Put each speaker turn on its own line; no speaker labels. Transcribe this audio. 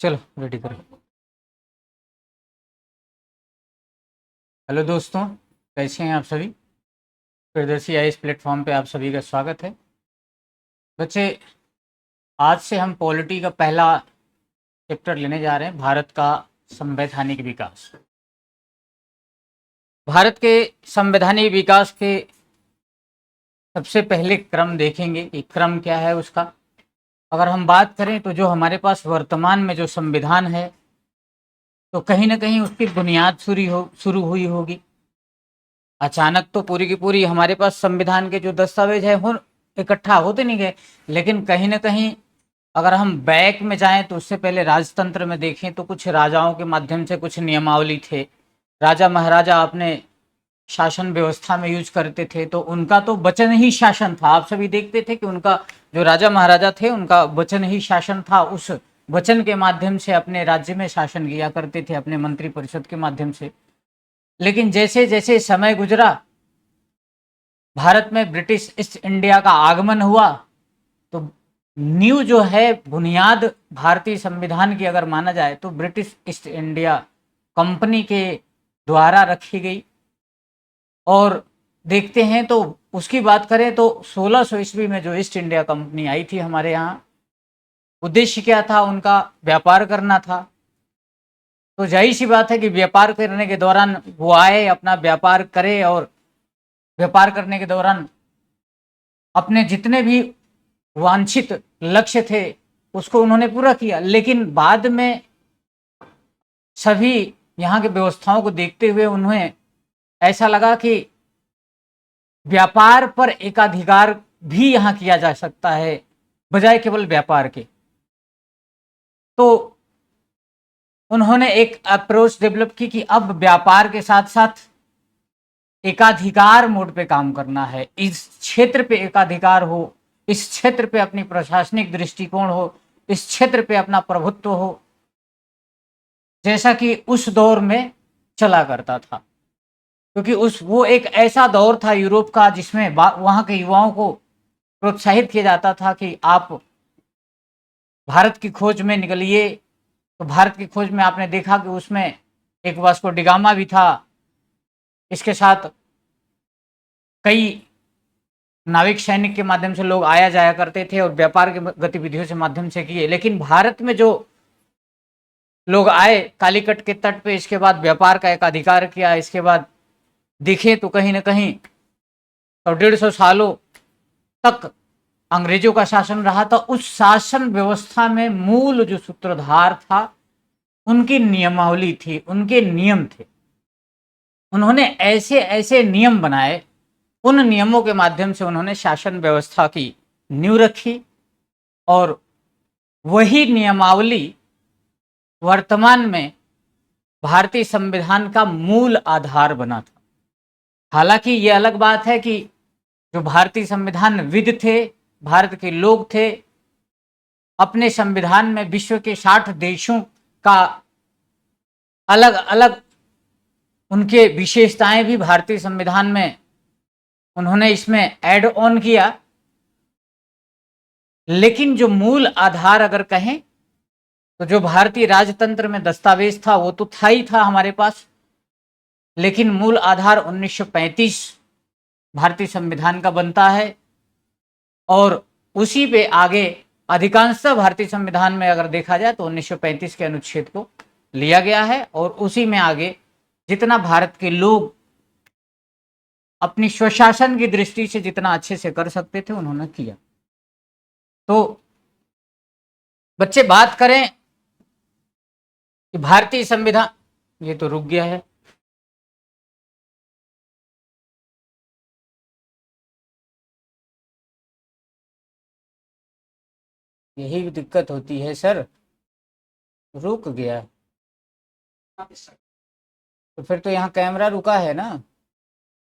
चलो रेडी करो। हेलो दोस्तों, कैसे हैं आप सभी। प्रियदर्शी आई इस प्लेटफॉर्म पे आप सभी का स्वागत है। बच्चे, आज से हम पॉलिटी का पहला चैप्टर लेने जा रहे हैं, भारत का संवैधानिक विकास। भारत के संवैधानिक विकास के सबसे पहले क्रम देखेंगे कि क्रम क्या है उसका। अगर हम बात करें तो जो हमारे पास वर्तमान में जो संविधान है, तो कहीं ना कहीं उसकी बुनियाद शुरू हुई होगी। अचानक तो पूरी की पूरी हमारे पास संविधान के जो दस्तावेज है वो इकट्ठा होते नहीं गए, लेकिन कहीं ना कहीं अगर हम बैक में जाएं तो उससे पहले राजतंत्र में देखें तो कुछ राजाओं के माध्यम से कुछ नियमावली थे। राजा महाराजा अपने शासन व्यवस्था में यूज करते थे, तो उनका तो वचन ही शासन था। आप सभी देखते थे कि उनका जो राजा महाराजा थे उनका वचन ही शासन था। उस वचन के माध्यम से अपने राज्य में शासन किया करते थे, अपने मंत्री परिषद के माध्यम से। लेकिन जैसे जैसे समय गुजरा, भारत में ब्रिटिश ईस्ट इंडिया का आगमन हुआ, तो न्यू जो है बुनियाद भारतीय संविधान की अगर माना जाए तो ब्रिटिश ईस्ट इंडिया कंपनी के द्वारा रखी गई। और देखते हैं तो उसकी बात करें तो 1600 ईस्वी में जो ईस्ट इंडिया कंपनी आई थी हमारे यहाँ, उद्देश्य क्या था उनका? व्यापार करना था। तो जाहिर सी बात है कि व्यापार करने के दौरान वो आए, अपना व्यापार करे, और व्यापार करने के दौरान अपने जितने भी वांछित लक्ष्य थे उसको उन्होंने पूरा किया। लेकिन बाद में सभी यहाँ की व्यवस्थाओं को देखते हुए उन्हें ऐसा लगा कि व्यापार पर एकाधिकार भी यहाँ किया जा सकता है बजाय केवल व्यापार के। तो उन्होंने एक अप्रोच डेवलप की कि अब व्यापार के साथ साथ एकाधिकार मोड पे काम करना है। इस क्षेत्र पे एकाधिकार हो, इस क्षेत्र पे अपनी प्रशासनिक दृष्टिकोण हो, इस क्षेत्र पे अपना प्रभुत्व हो, जैसा कि उस दौर में चला करता था। क्योंकि वो एक ऐसा दौर था यूरोप का जिसमें वहां के युवाओं को प्रोत्साहित किया जाता था कि आप भारत की खोज में निकलिए। तो भारत की खोज में आपने देखा कि उसमें एक वास्को डिगामा भी था। इसके साथ कई नाविक सैनिक के माध्यम से लोग आया जाया करते थे और व्यापार की गतिविधियों से माध्यम से किए। लेकिन भारत में जो लोग आए कालीकट के तट पे, इसके बाद व्यापार का एक अधिकार किया। इसके बाद देखें तो कहीं ना कहीं 150 सालों तक अंग्रेजों का शासन रहा था। उस शासन व्यवस्था में मूल जो सूत्रधार था उनकी नियमावली थी, उनके नियम थे। उन्होंने ऐसे ऐसे नियम बनाए, उन नियमों के माध्यम से उन्होंने शासन व्यवस्था की नींव रखी, और वही नियमावली वर्तमान में भारतीय संविधान का मूल आधार बना था। हालांकि ये अलग बात है कि जो भारतीय संविधान विद थे, भारत के लोग थे, अपने संविधान में विश्व के 60 देशों का अलग अलग उनके विशेषताएं भी भारतीय संविधान में उन्होंने इसमें ऐड ऑन किया। लेकिन जो मूल आधार अगर कहें तो जो भारतीय राजतंत्र में दस्तावेज था वो तो था ही था हमारे पास। लेकिन मूल आधार 1935 भारतीय संविधान का बनता है, और उसी पे आगे अधिकांशतः भारतीय संविधान में अगर देखा जाए तो 1935 के अनुच्छेद को लिया गया है, और उसी में आगे जितना भारत के लोग अपनी स्वशासन की दृष्टि से जितना अच्छे से कर सकते थे उन्होंने किया। तो बच्चे बात करें कि भारतीय संविधान, ये तो रुक गया है। यही दिक्कत होती है सर, रुक गया। तो फिर तो यहाँ कैमरा रुका है ना।